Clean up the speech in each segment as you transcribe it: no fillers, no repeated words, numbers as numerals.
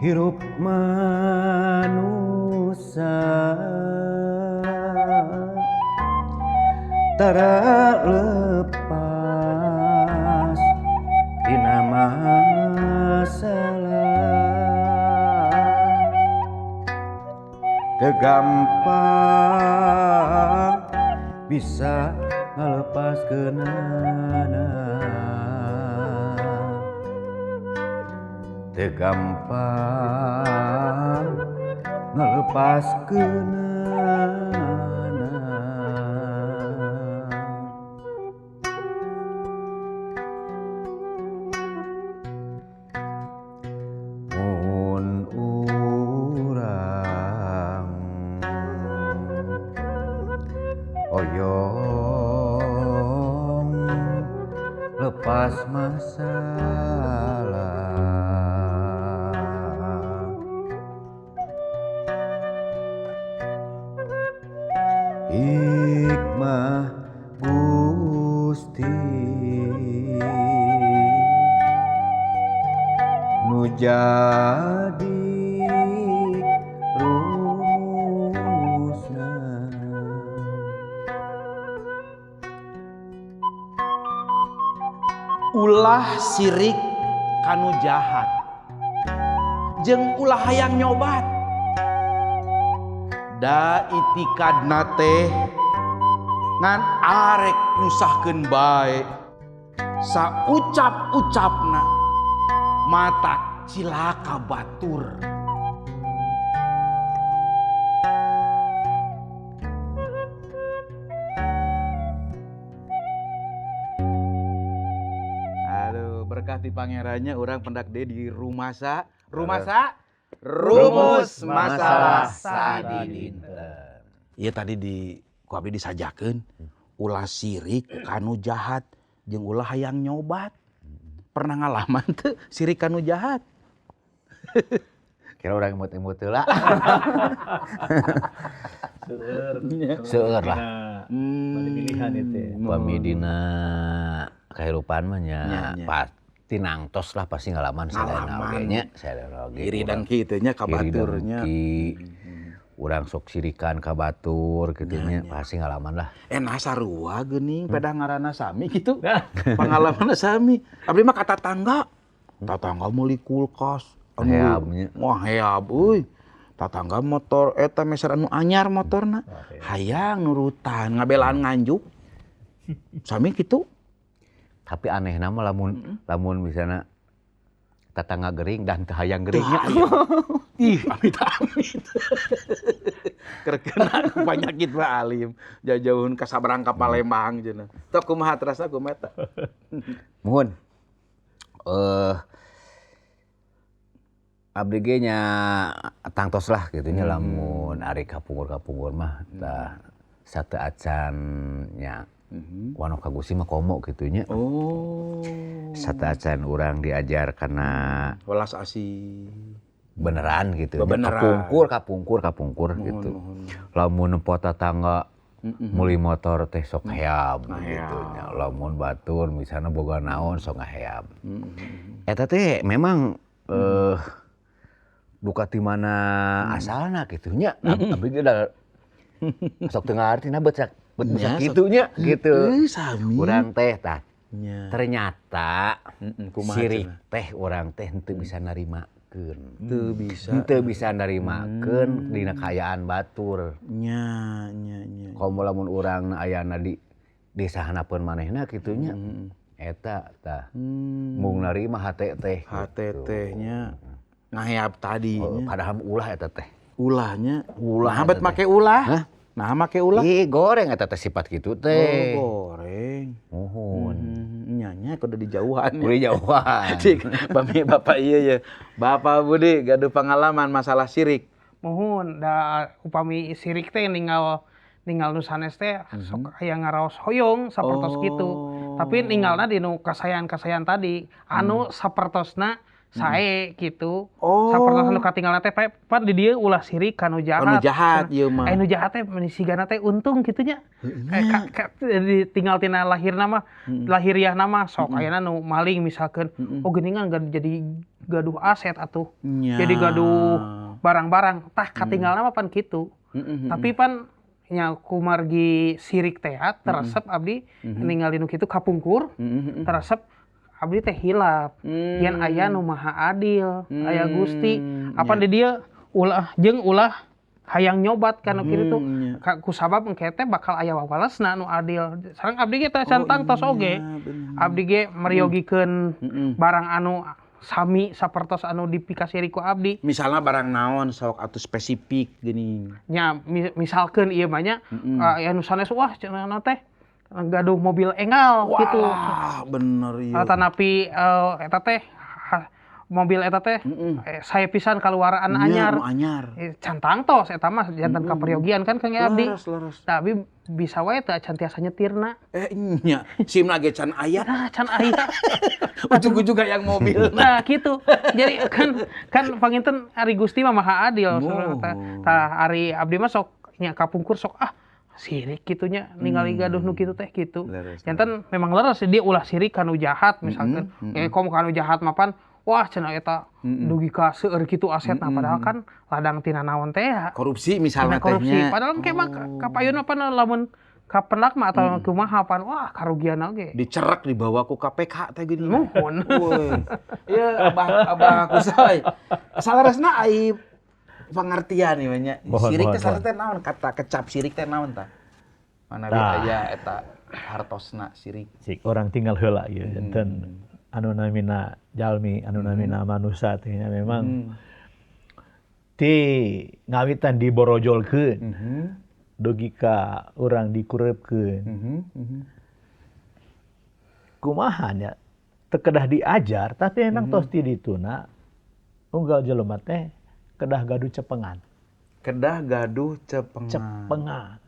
hirup manusia tara lepas dina masalah teu gampang bisa ngalepaskeunana teu gampang ngalepaskeunana. Mun urang oyong lepas masalah hikmah Gusti nu jadi rumusna ulah sirik kanu jahat jeung ulah hayang nyobat da itikadna teh ngan arek nyusahkeun bae saucap-ucapna mata cilaka batur. Aduh, berkah di pangerannya orang pendak deh di rumus masalah sadidinten. Iya tadi di ku abdi disajakeun ulah sirik kanu jahat jeung ulah hayang nyobat. Pernah ngalaman tuh sirik kanu jahat? Kira orang imut-imut lah. Seueur lah. Pilihan itu. Bami dina kehidupan mah nya pasti nangtos lah pasti ngalaman sadayana oge nya. Iri dan kitu nya ka baturnya. Urang sok sirikan ka batur kitu nya pasti ngalaman lah. Nah sarua geuning pada ngaranna sami gitu. Pengalamanna sami. Abdi mah ka tatangga. Tatangga meuli kulkas. Heabnya. Wah heab euy. Tatangga motor eta meser anu anyar motorna. Hayang nurutan ngabelaan nganjuk. Sami kitu. Tapi anehna mah lamun misalna tatangga gering dan teu hayang geringnya. Ih, amit-amit. Kerkena penyakit Pak Alim. Jauh-jauhun ka sabrang ka Palembang cenah. Teu kumaha terasa kumeta. Muhun. Abdi ge nya tangtos lah gitu nya lamun ari kapungkur-kapungkur mah tah sateu acan nya wano ka Gusti mah komo kitu nya. Oh. Sateu acan urang diajar kana welas asih. Beneran gitu. Beneran. Kapungkur gitu. Lamun nempo tatangga meuli motor teh sok heab gitu nya. Lamun batur misalna boga naon sok ngaheab. Eta teh memang duka ti mana asalna kitu nya. Abdi ge da sok teu ngartina beut kitu nya gitu. Sami. Urang teh tah ternyata sirik teh urang teh henteu bisa narimakeun. Henteu bisa narimakeun dina kaayaan batur. Nya. Komo lamun urang ayana di desa hanapeun manehna kitu nya. Eta tah mung narima hate teh. Hate tehnya ngaheab tadi. Padahal ulah eta teh. Ulahnya. Ulah. Nah, bet make ulah. Hah? Nah, make ulah. Ih, goreng eta teh sifat kitu teh. Oh, goreng. Muhun. Nyanya kudu dijauhan. Kudu dijauhan. Bami bapak iya ya. Bapak Budi gaduh pengalaman masalah sirik. Muhun da upami sirik teh ninggal nu sanes teh sok aya ngaraos hoyong sapertos kitu. Tapi ninggalna di nu kasayan-kasayan tadi anu sapertosna sae gitu. Oh. Sapertos anu katinggalna teh pan di dieu ulah sirik kanu jahat. Kanu jahat ieu mah. Anu jahat teh sigana teh untung kitu nya. Tinggal tina lahirna mah, lahiriahna mah sok ayeuna nu maling misalkeun. Oh geuningan jadi gaduh aset atuh. Jadi gaduh barang-barang. Tah katinggalna mah pan kitu. Tapi pan nya kumargi sirik teh teresep abdi ningali nu kitu kapungkur. Teresep abdi teh hilap. Yen aya nu maha adil, aya Gusti. Apa di dieu ulah hayang nyobat kana kitu tuh. Ku sabab engke teh bakal aya wawalesna nu adil. Sareng abdi ge teh cantang tos oge. Abdi ge meriyogikeun barang anu sami sapertos anu dipikasiri ku abdi. Misalnya barang naon sok atuh spesifik geuning. Nya misalkeun ieu mah nya anu sanes wah cenah teh gaduh mobil engal gitu. Wah, bener ieu. Tanapi eta teh mobil eta teh saya pisan kaluaraan anyar. Anyar. Cantang tos eta mah janten kaperyogian kan Kang Abdi. Laras. Tapi bisa wae teh can tiasa nyetirna. Nya, SIM-na ge can aya. Nah, can aya. Ujug-ujug yang mobil. Nah, gitu. Jadi kan panginten Ari Gusti mah maha adil. Tah Ari Abdi mah sok nya kapungkur sok sirik kitunya ningali gaduh nu kitu teh kitu. Janten memang leres dia ulah sirik kanu jahat misalkan. Komo kanu jahat mapan wah cenah eta dugi ka seueur kitu asetna padahal kan ladang tina naon teh ya. Korupsi misalnya korupsi. Padahal engke mah kapayun apa lamun ka penak mah atau kumaha pan wah karugian oge. Dicerak dibawa ku KPK teh gini. Nuhun. Ieu abah kusay. Salaresna ai pengertian ieu nya. Sirik teh sareng teh naon kata kecap sirik teh naon tah? Mana aya eta hartosna sirik. Sik orang tinggal heula ieu janten anu namina jalmi anu namina manusia teh memang ti ngawitan diborojolkeun. Dugi ka urang dikureupkeun. Kumaha nya teu kedah diajar tapi memang tos ti dituna unggal jelema teh kedah gaduh cepengan. Kedah gaduh cepengan.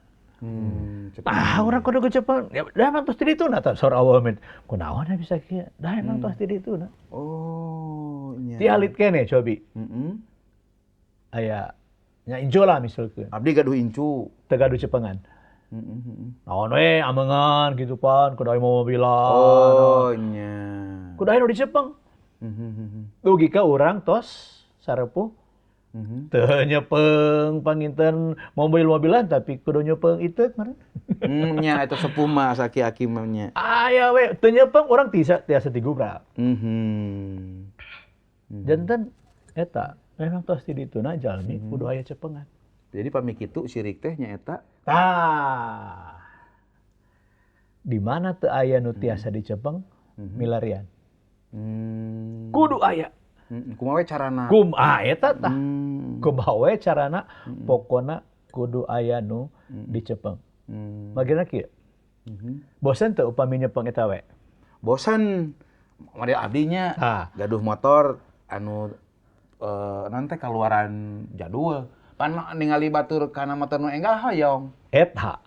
Cepengan. Urang kudu cepengan. Ya dah emang tos ti dituna tah saur Allah men. Kunaon bisa kieu? Dah emang tos ti dituna. Oh, nya. Ti alit kene cobi. Aya nya injo lah misalkeun. Abdi gaduh incu. Teu gaduh cepengan. Naon we amengan gitu pan kudu aya mobilan. Oh, nya. Kudu aya nu dicepeng. Dugi ka urang tos sarepuh teu nyepeng panginten mobil-mobilan tapi kudu nyepeng iteuk meureun. Nya eta sepuh mah saki-aki mah nya. Aya we teu nyepeng urang tiasa digubrak. Janten eta memang tos ti dituna jalmi kudu aya cepengan. Jadi pami kitu sirik teh nya eta. Di mana teu aya nu tiasa dicepeng milarian. Kudu aya. Kumaha we carana? Eta tah. Kumaha we carana pokona kudu aya nu dicepeng. Magina kieu. Bosan teu upami nyepeng eta we? Bosan. Model abdinya gaduh motor anu naon teh kaluaran jadul. Pan ningali batur kana motor nu enggak hoyong. Eta.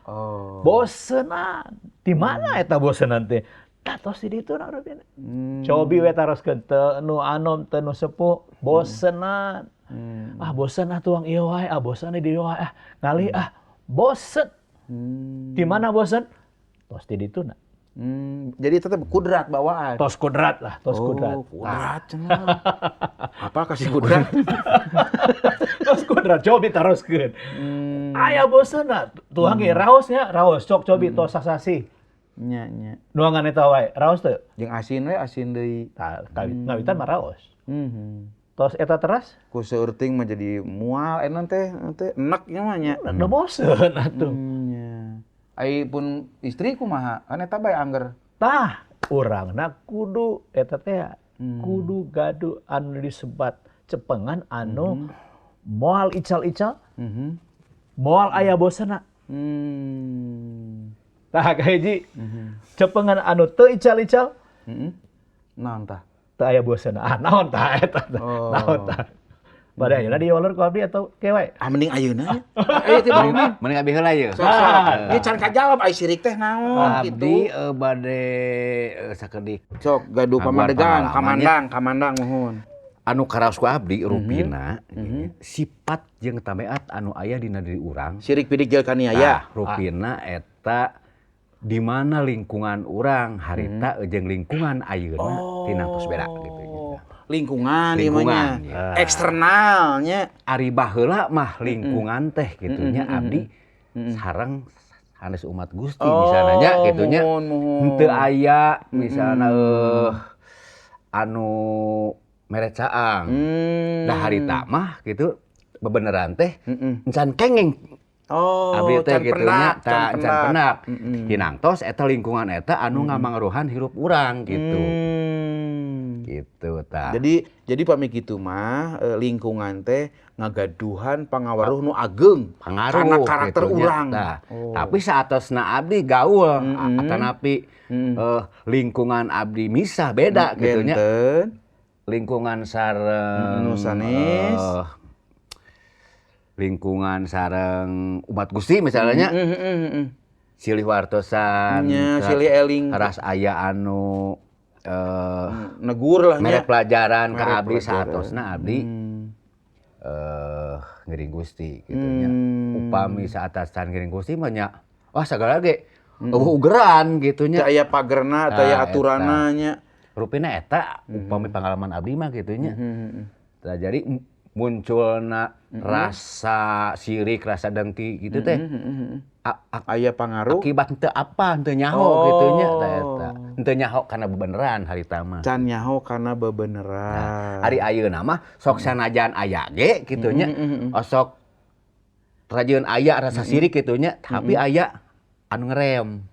Oh. Bosenan. Di mana eta bosenan teh? Tos di ditu na urang. Cobi we taroskeun teu nu anom teu nu sepuh bosenan. Bosen tuang ieu wae, bosen di dieu wae. Ngalih bosen. Di mana bosen? Tos di dituna. Jadi tetep kudrat bawaan. Tos kudrat lah, tos kudrat. Kudrat cenah. Apa kasih kudrat? Tos kudrat cobi taroskeun. Aya bosenna, tuang ge raosnya, raos cok cobi tos sasasi. Nya. Nuangan eta wae, raos teu? Jeung asin we, asin deui. Tah, ngawitan mah raos. Tos eta teras? Ku seurting mah jadi mual enon teh enek nya mah nya. Da bosen atuh. Nya. Ai pun istri kumaha? Kan eta bae angger. Tah, urangna kudu eta teh kudu gaduh anu disebat cepengan anu moal ical-ical. Moal aya bosenna. Tah kahiji cepengan anu teu ical-ical. Naon tah? Teu aya bosenna. Naon tah eta? Naon tah? Pada ayeuna di waler ku abdi atau kewe? Mending ayeuna. Ayo ti Bang Omen. Mending abi heula ye. Ieu can kajawab ai sirik teh naon Abdi gitu. bade sakedik Sok gaduh Ngaguar pamadegan, pengalamannya. kamandang mohon. anu karaos ku abdi rupina sifat jeung tameat anu aya dina diri urang. Sirik pidik jel kaniaya. Rupina eta di mana lingkungan urang harita jeung lingkungan ayeuna tina tos beda gitu. Lingkungan Lingkungan, ieu ya. eksternalnya. Ari baheula mah lingkungan teh gitunya abdi sareng sanes umat Gusti misalnya nya gitunya. Mohon. Henteu aya misalna anu mere caang. Da harita mah gitu bebeneran teh encan kengeng. Abdi teh can gitunya pendak, can can penak. pendak. Hinangtos eta lingkungan eta anu ngamangaruhan hirup urang gitu. Gitu tah. Jadi pami kitu mah lingkungan teh ngagaduhan pangawaruh nu ageng Pengaruh karena karakter gitunya. urang. Tah. Tapi saatosna abdi gaul atanapi lingkungan abdi misah beda gitunya. Benten. Lingkungan sareng Nu sanes. Lingkungan sareng umat Gusti misalnya silih wartosan Nya silih eling ras aya anu negur lah mere nya. pelajaran ka Mere abdi pelajaran. saatosna abdi ngeuring Gusti gitunya. Upami saatasan ngeuring Gusti mah nya wah sagala ge ugeran gitunya. Teu aya pagerna, teu aya aturanna nya. Rupina eta upami pengalaman abdi mah gitunya. Tah jadi munculna rasa sirik, rasa dengki gitu teh. Aya pangaruh Akibat teu apa, teu nyaho gitunya tah eta. Teu nyaho kana bebeneran harita mah. can nyaho kana bebeneran. Ari ayeuna mah sok sanajan aya ge gitunya. Sok rajeun aya rasa sirik gitunya, tapi aya anu ngerem.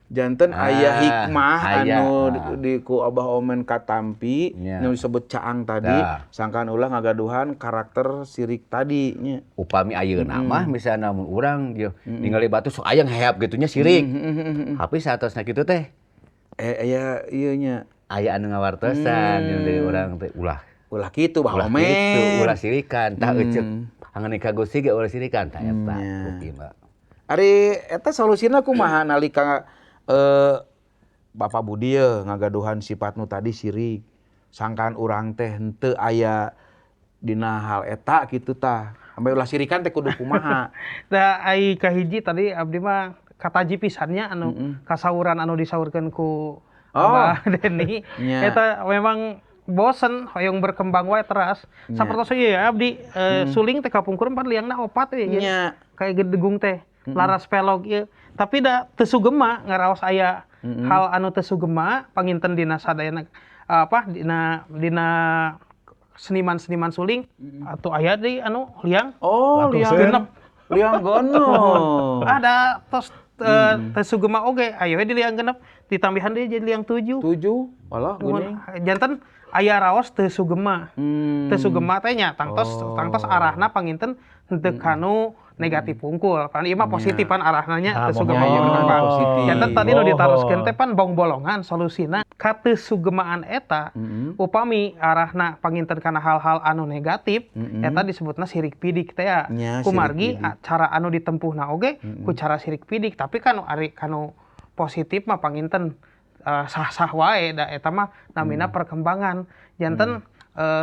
Janten aya hikmah aya. anu di ku Abah Omen katampi Nya. nu disebut caang tadi, Dah. sangkan ulah ngagaduhan karakter sirik tadi nya. Upami ayeuna mah misalna mun urang ieu ningali batu sok aya ngehap gitunya sirik. Tapi saatosna kitu teh Aya ieu nya. aya anu ngawartosan dina diri urang teh Ulah kitu Bah ulah Omen. kitu, ulah sirikan, tah eceuk angeun ka Gusti ge ulah sirikan tah eta Nya. rupina. Ari eta solusina kumaha nalika Bapak Budi ye ngagaduhan sifat nu tadi sirik. Sangkaan urang teh henteu aya dina hal eta kitu tah. Sampai ulah sirikan teh kudu kumaha. Da ai kahiji tadi abdi mah kataji pisannya anu kasauran anu disaurkeun ku Abah Deni. Nya. Eta memang bosen hoyong berkembang wae teras. Sapertos ieu ya abdi suling teh kapungkur pan liangna opat we Nya. kayak gedegung teh laras pelog ieu. Tapi da teu sugema ngaraos aya hal anu teu sugema panginten dina sadayana dina seniman-seniman suling atau aya deui anu liang Liang genep. Liang gono. Ada tos teu sugema oge aya we di liang genep ditambihan deui jadi liang 7. 7. Walah geuning. Janten aya raos teu sugema. Teu sugema teh nya tangtos arahna panginten henteu kanu negatif unggul. Pan ieu mah positifan arahna nya teu sugema ieu berkembang. positif. Janten tadi nu ditaroskeun teh pan bong bolongan solusina ka teu sugemaan eta upami arahna panginten kana hal-hal anu negatif eta disebutna sirik pidik teh ya. Nya, Kumargi sirik pidik. cara anu ditempuhna oge ku cara sirik pidik tapi kan ari kanu positif mah panginten sah-sah wae da eta mah namina perkembangan. Janten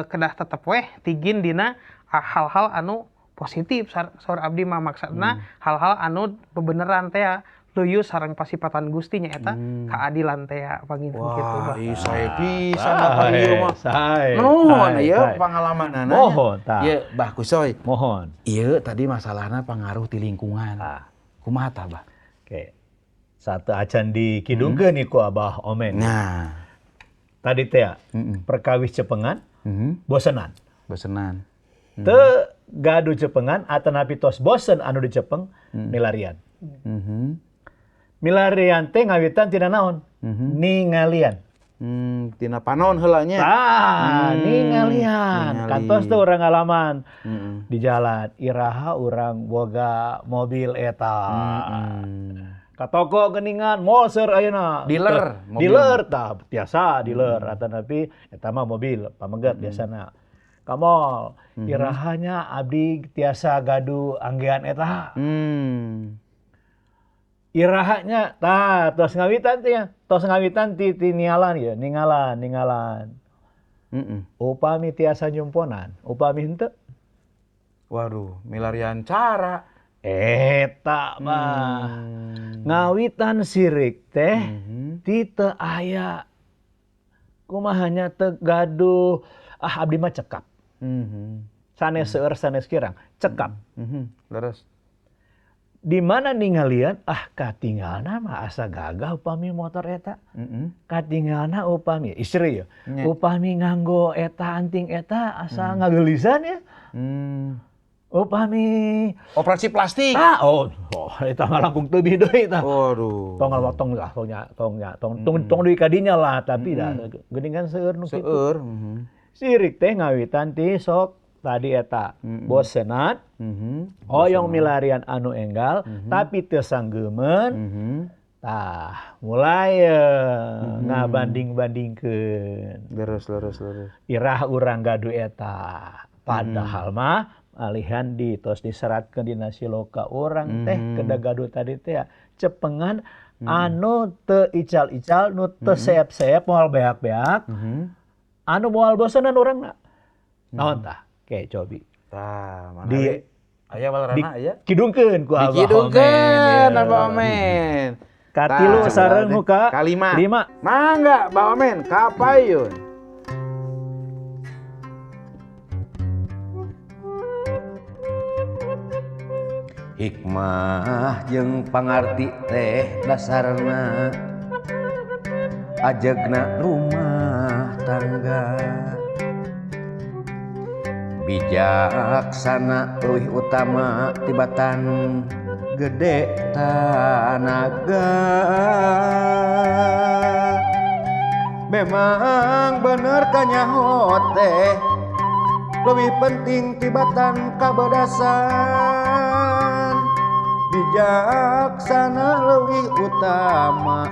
kedah tetep weh tigin dina hal-hal anu positif saur abdi mah maksudna hal-hal anu bebeneran teh ya leuyeus sareng pasipatan Gusti nya eta keadilan teh ya panginten kitu Wah, Bah. ieu sae pisan apa ieu mah. Sae. Nuhun ieu pangalamanana. Mohon tah. Ieu Bah Kusoy. Mohon. Ieu tadi masalahna pangaruh ti lingkungan. Kumaha tah Bah? Oke. Satu acan dikidungkeun iku Abah Omen. Nah, Tadi teh perkawis cepengan, bosenan. besenan. Teu gaduh cepengan atanapi tos bosen anu dicepeng milarian. Milarian teh ngawitan tina naon? Ningalian. Tina panon heula nya. Ningalian. Kantos tuh orang ngalaman di jalan. Iraha orang boga mobil eta. Ka toko geuningan moser ayeuna. Dealer, mobil. Dealer tah biasa dealer atanapi eta mah mobil pamegat biasana. Kamol. Irahanya abdi tiasa gaduh anggean eta. Irahanya tos ngawitan ti ningalan. Upami tiasa nyumponan, upami henteu. Waduh, milarian cara. Eta mah. Ngawitan sirik teh ti teu aya kumahanya teu gaduh abdi mah cekap. Sanes seueur sanes kirang, cekap. Leres. Di mana ninggalian katinggalna mah asa gagah upami motor eta. Katinggalna upami istri ya. Upami nganggo eta anting eta asa ngagelisan ya. Upami Operasi plastik. eta mah langkung teubi deui tah. Waduh. Tong deui ka dinya lah tapi dah geuningan seueur nu kitu. Seueur. Sirik teh ngawitan ti sok tadi eta bosenat. Hoyong milarian anu enggal tapi teu sanggeumeun. Tah mulai ngabanding-bandingkeun. Leres. Irah urang gaduh eta. Padahal mah alihan tos diseratkeun dina siloka urang teh kedah gaduh tadi teh cepengan anu teu ical-ical nu teu seep-seep moal beak-beak. Anu moal bosenan urangna. Naon tah? Ke cobi. Tah, mana di aya walerana aya? Kidungkeun ku Abah Omen. Dikidungkeun Abah Omen. Katilu sareng muka kalima. Lima. Mangga Abah Omen kapayun. Hikmah jeung pangarti teh dasarna ajegna rumah tangga. Bijaksana leuwih utama tibatan gede tanaga. Memang bener kanyaho teh leuwih penting tibatan kabedasan. Bijaksana leuwih utama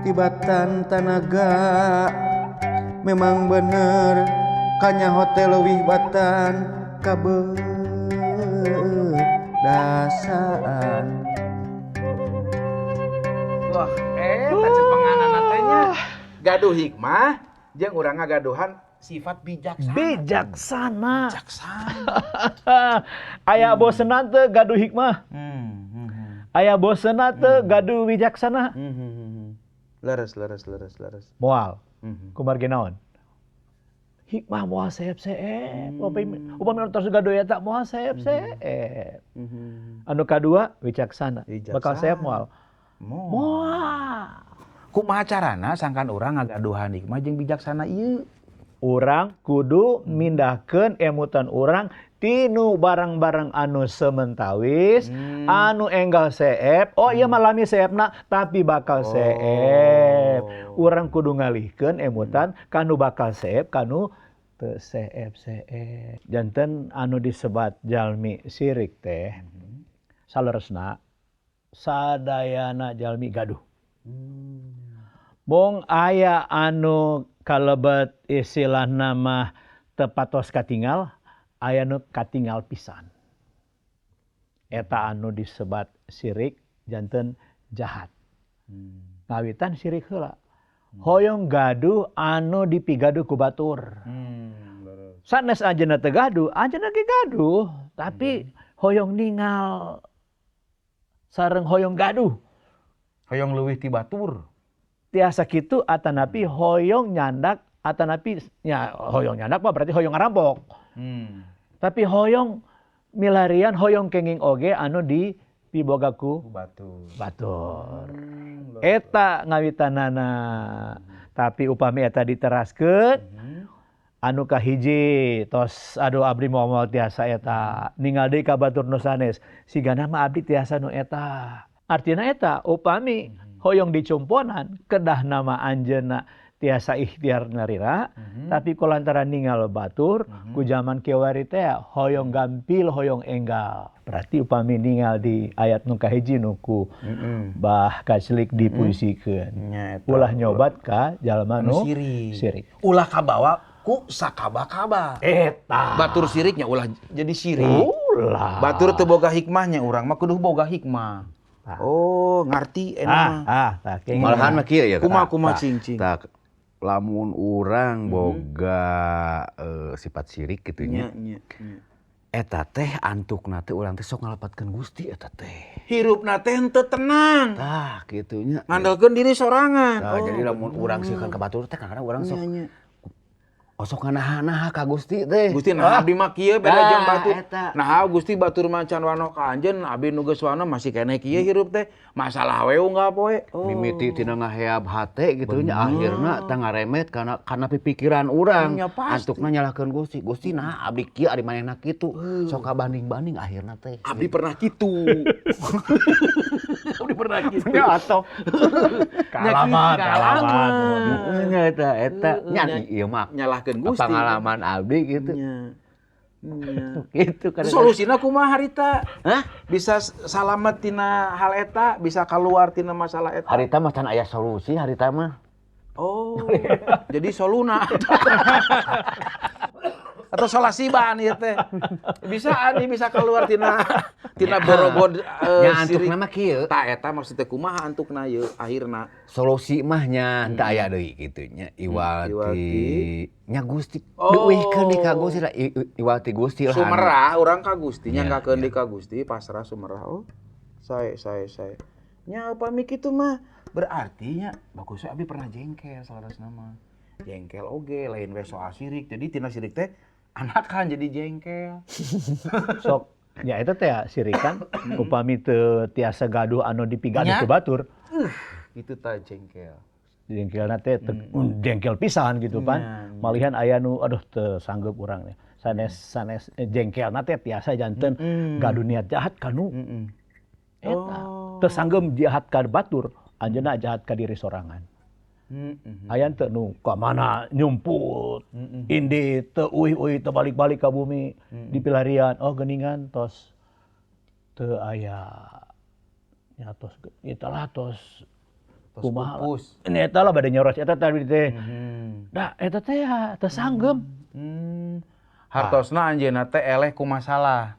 tibatan tanaga. Memang bener kanyaho teh leuwih batan kabedasan. Wah, eta cepenganana teh nya gaduh hikmah jeung urang ngagaduhan sifat bijaksana. Bijaksana. Bijaksana. Aya bosenan teu gaduh hikmah. Aya bosenan teu gaduh bijaksana. Leres. Moal. Kumargi naon? Hikmah moal seep-seep. Upami tos gaduh eta moal seep-seep. Anu kadua wicaksana. Bakal seep moal. Moal. Kumaha carana sangkan urang ngagaduhan hikmah jeung bijaksana ieu? Urang kudu mindahkeun emutan urang tinu barang-barang anu sementawis, anu enggal seep. Oh iya mah lami seepna tapi bakal seep. Urang kudu ngalihkeun emutan kanu bakal seep kanu teu seep-seep. Janten anu disebat jalmi sirik teh saleresna sadayana jalmi gaduh. Mung aya anu kalebet istilah nama tepatos katinggal, aya nu katinggal pisan. Eta anu disebat sirik janten jahat. Ngawitan sirik heula. Hoyong gaduh anu dipigaduh ku batur. Sanes ajeuna teu gaduh, ajeuna ge gaduh, tapi hoyong ningal sareng hoyong gaduh. Hoyong leuwih ti batur. Tiasa kitu atanapi hoyong nyandak atanapi nya hoyong nyandak mah berarti hoyong ngarampok. Tapi hoyong milarian hoyong kenging oge anu di piboga ku batur. Eta ngawitanana. Tapi upami eta diteraskeun anu kahiji tos aduh abdi moal tiasa eta ningal deui ka batur nu sanes sigana mah abdi tiasa nu eta. Artina eta upami hoyong dicumponan kedah nama anjeunna tiasa ikhtiar narira tapi kulantaran ningal batur ku zaman kiwari teh hoyong gampil hoyong enggal. Berarti upami ningal di ayat nu kahiji nu ku Bah Kaclik dipuisikeun. Ulah nyobat ka jalma nu sirik. Ulah kabawa ku ku sakaba-kaba. Eta. Batur siriknya ulah jadi sirik. Ulah. Batur teu boga hikmahnya urang mah kudu boga hikmah. Oh, ngarti enak. Tah kenging. Malahan mah kieu ya. Kumaha cing-cing. Tak lamun urang boga sifat sirik gitu nya. Nya. Eta teh antukna teh urang teh sok ngalapatkeun Gusti eta teh. Hirupna teh henteu tenang. Tah kitu nya. Ngandalkeun diri sorangan. Nah, jadi lamun urang sieun ka batur teh kadang urang sok sok nganaha-naha ka Gusti teh. Gusti nah abdi mah kieu beda jeung batur. Eta. Nah Gusti batur mah can wano ka anjeun, abdi nu geus wano masih keneh kieu hirup teh. Masalah we unggah poe. Mimiti tina ngaheab hate gitu nya akhirna teu ngaremet kana pikiran urang. Nya pasti. Antukna nyalahkeun Gusti. Gusti nah abdi kieu ari manehna kitu. Sok kabanding-banding akhirna teh. Abdi pernah kitu. Abdi pernah kitu. Ya atau kalaman. Nya eta nya ieu mah Nyalahkeun Gusti. pengalaman abdi gitu. Nya. Gitu kan. Solusina kumaha harita? Hah? Bisa salamet tina hal eta, bisa keluar tina masalah eta. Harita mah can aya solusi harita mah. Oh, jadi soluna. Atau solasiban ieu teh. Bisa ani bisa keluar tina borobod Nya antukna mah kieu. Ta eta maksudnya kumaha antukna ieu akhirna. Solusi mah nya henteu aya deui kitu nya. Iwati nya Gusti Oh. duwihkeun di ka Gusti lah iwati Gusti lah. Sumerah urang ka Gusti nya Nya, nggakeun di ka Gusti pasrah sumerah. Oh. Sae. Nya upami kitu mah berarti nya bagus abdi pernah jengkel salarasna mah. Jengkel oge lain we soal sirik. Jadi tina sirik teh anakan jadi jengkel. Sok nya eta teh sirikan upami teu tiasa gaduh anu dipigaduh Nya. ku batur. Itu tah jengkel. Jengkelna teh jengkel pisan gitu pan. Malihan aya nu aduh teu sanggup urang nih. Sanes jengkelna teh tiasa janten gaduh niat jahat kanu. Eta teu sanggeum jahat ka batur, anjeunna jahat ka diri sorangan. Aya teu nu ka mana nyumput. Indi teu uih-uih teu balik-balik ka bumi di pilarian. Oh geuningan tos teu aya nya tos itulah tos kumaha. Ini eta lah bade nyoros eta tadi teh. Da eta teh ya teu sanggeum. Hartosna anjeunna teh eleh ku masalah.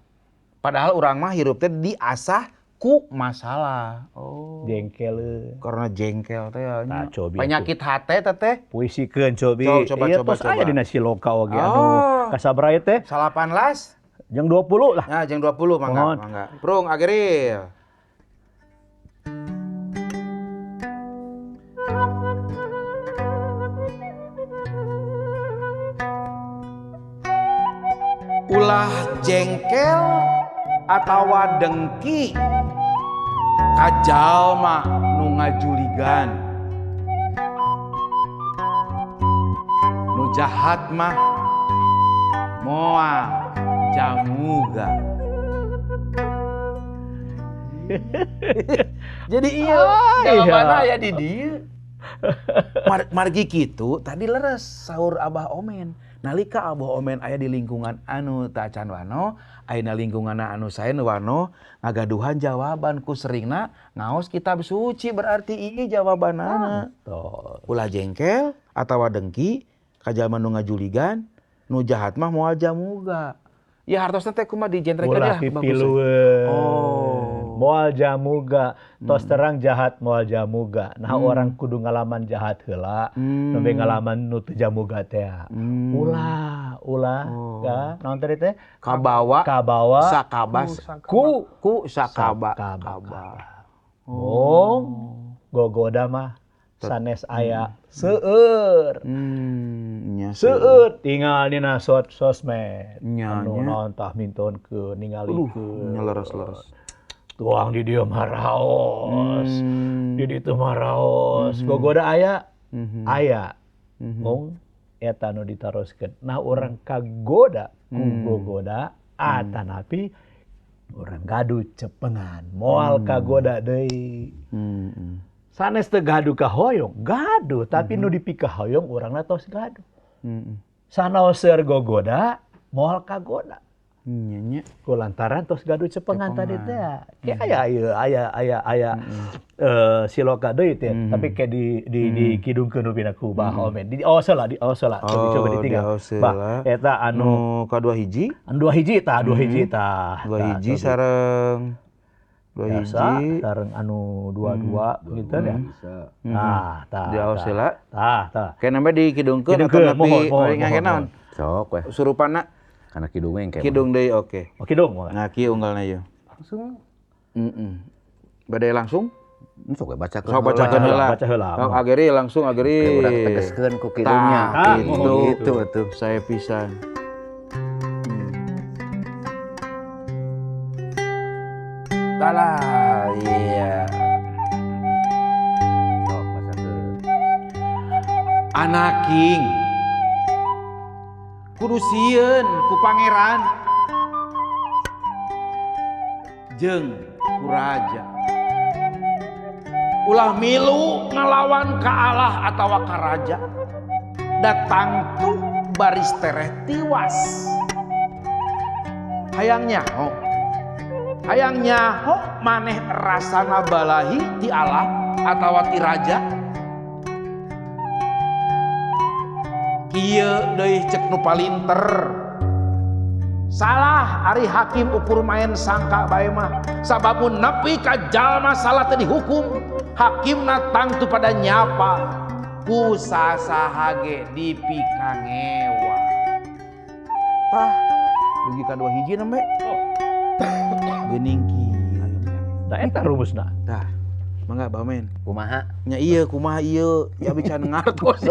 Padahal urang mah hirup teh diasah ku masalah. Oh. Jengkel. Karena jengkel teh ya. Nah, cobi penyakit hate teh. puisikeun cobi. Coba. Tos aya dina siloka oge anu kasabaraha teh 18 jeung 20 lah. Nah, jeung 20 mangga. Prung ageril. Ulah jengkel atawa dengki ka jalma nu ngajuligan. Nu jahat mah moal jamuga. Jadi iya, jawabanna aya di dieu. Margi kitu tadi leres saur Abah Omen. Nalika Abah Omen aya di lingkungan anu teu acan wano, ayeuna lingkunganna anu sae nu wano, ngagaduhan jawaban ku seringna ngaos kitab suci berarti ieu jawabanana. Ulah jengkel atawa dengki ka jalma nu ngajuligan, nu jahat mah moal jamuga. Ya hartosna teh kumaha dijentreken Ulah lah pipilueun. Oh. Moal jamuga, tos terang jahat moal jamuga. Nah orang kudu ngalaman jahat heula, nembe ngalaman nu teu jamuga teh. Ulah, ya. Naon tadi teh? Kabawa sakabas Ku sakaba. Oh, gogoda mah sanes aya seueur. Nya Seueur tinggal dina sosmed. Nya, Anu nya. naon tah mintonkeun ningalikeun. nya leres-leres. Tuang di dieu mah raos. Di ditu mah raos. Gogoda aya. Aya. Mung eta nu ditaroskeun. Nah urang kagoda ku gogoda atanapi urang gaduh cepengan. Moal kagoda deui. Sanes teu gaduh ka hoyong, gaduh tapi nu dipika hoyong urangna tos gaduh. Sanaoseur gogoda moal kagoda. Nya. Kulantaran tos gaduh cepengan tadi teh. Ya aya siloka deui teh, tapi kayak di kidungkeun nu pina ku Bah Omen. Di Osela. Coba ditinggal. Bah eta anu kadua hiji. dua hiji tah. Dua hiji sareng sareng anu dua gitu ya. Nah, tah. Di Osela. Tah. Kayak namanya dikidungkeun atau nepi ngangge naon? Sok weh. Surupanna Karena kidung engke. kidung deui oke. Oh, kidung. Nah, kieu unggalna ieu. Langsung Bade langsung? Sok we bacakeun. Sok bacakeun heula. Baca heula. Sok ageri langsung ageri. Urang tegaskeun ku kidungnya. Tah, Gitu atuh. Saya pisan. Talah, iya. Sok bacakeun. Anaking kudu sieun ku pangeran jeung ku raja ulah milu ngalawan ka Allah atawa ka raja datang tu baris tereh tiwas hayang nyaho maneh rasana balahi ti Allah atawa ti raja. Kieu deui cek nu palinter. Salah ari hakim ukur main sangka bae mah. Sababun nepi ka jalma salah teu dihukum, hakimna tangtu pada nyapa ku sasaha ge dipikangewa. Tah, dugi ka 2 hiji nembe. Geuning kieu. Da eta rumusna. Tah, mangga Bamen. Kumaha? Nya iya kumaha ieu ya bicara ngartos.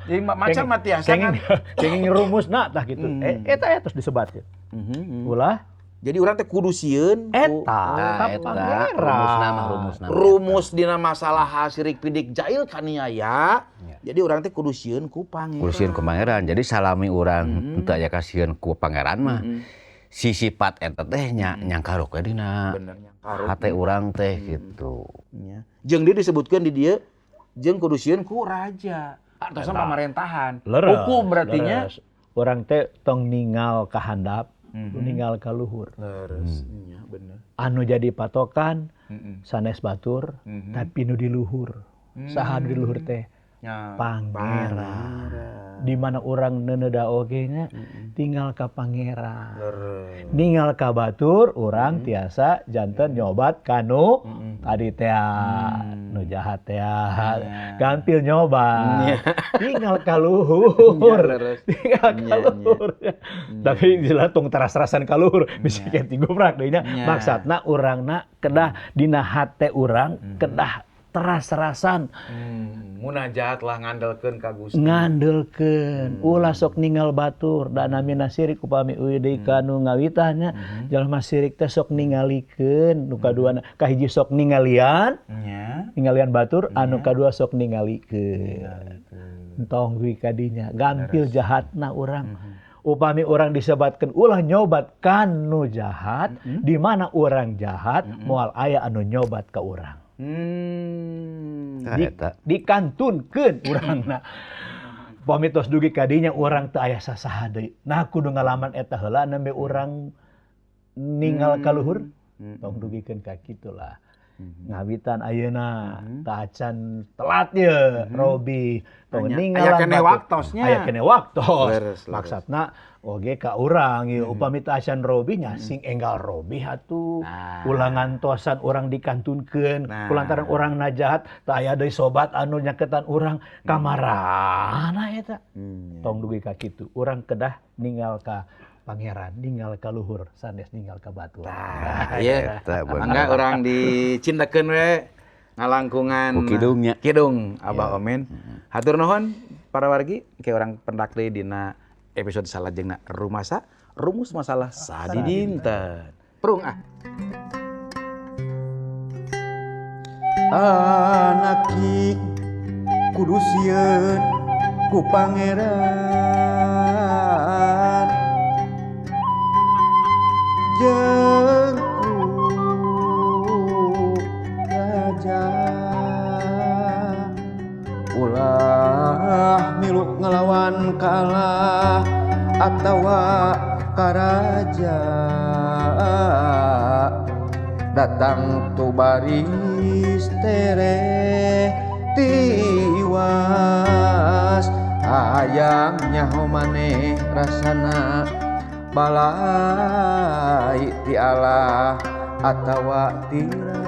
Jadi macam mah tiasa kan. Kenging rumusna tah gitu. Eta terus disebat ya. Ulah Jadi urang teh kudu sieun eta rumusna. rumus dina masalah sirik pidik jail kaniaya. Jadi urang teh kudu sieun ku pangeran. Kudu sieun ku pangeran. Jadi salami urang teu aya kasieun ku pangeran mah. Si sifat eta teh nyangkaruk we dina hate urang teh gitu. Nya. Jeung dia disebutkeun di dieu jeung kudu sieun ku raja atau pamerintahan. Hukum berarti nya urang teh tong ningal ka handap, ningal ka luhur. Leres. Nya bener. Anu jadi patokan sanes batur tapi nu di luhur. Saha di luhur teh? Pangeran. Di mana orang neuneuda oge nya tinggal ka pangeran. Ninggal ka batur urang tiasa janten nyobat kanu tadi teh nu jahat teh gampil nyobat. Tinggal ka luhur. Tinggal ka luhur. Tapi dilantung teras-terasan ka luhur bisi kenti gubrak deui nya. Maksudna urangna kedah dina hate urang kedah teras-terasan munajat lah ngandelkeun ka Gusti. Ngandelkeun ulah sok ningal batur da namina sirik upami deui kanu ngawitahnya jalma sirik teh sok ningalikeun nu kaduana kahiji sok ningalian ningalian batur anu kadua sok ningalikeun entong duwi kadinya gampil jahatna urang. Upami orang disebatkeun ulah nyobat kanu jahat di mana urang jahat moal aya anu nyobat ka urang. Dikantunkeun urangna. Pamitos dugi kadinya urang teu aya sasaha deui. Nah kudu ngalaman eta heula nembe urang ninggal ka luhur. Tong dugikeun ka kitu lah. Ngawitan ayeuna teu acan telat ye Robi. Tong ninggalan aya keneh waktosnya. Aya keneh waktos. Leres. Maksudna oge ka urang ieu upami teu acan Robi nya sing enggal Robi atuh. Ulah ngantosan urang dikantunkeun kulantaran urang najahat teu aya deui sobat anu nyaketan urang kamarana eta. Tong dugi ka kitu. Urang kedah ninggal ka pangeran, ninggal ka luhur, sanes ninggal ka batur. Iya, mangga urang dicindakeun we ngalangkungan kidungnya. Kidung Abah Omen. Hatur nuhun para wargi, ke urang pendak deui dina episode salajengna Rumasa, rumus masalah sadi dinten. Prung ah. Anaki kudu sieun ku pangeran jeung ku raja ulah milu ngelawan kalah atawa karaja datang tu baris tere tiwas hayangnya maneh rasana balai ti Allah atawa tira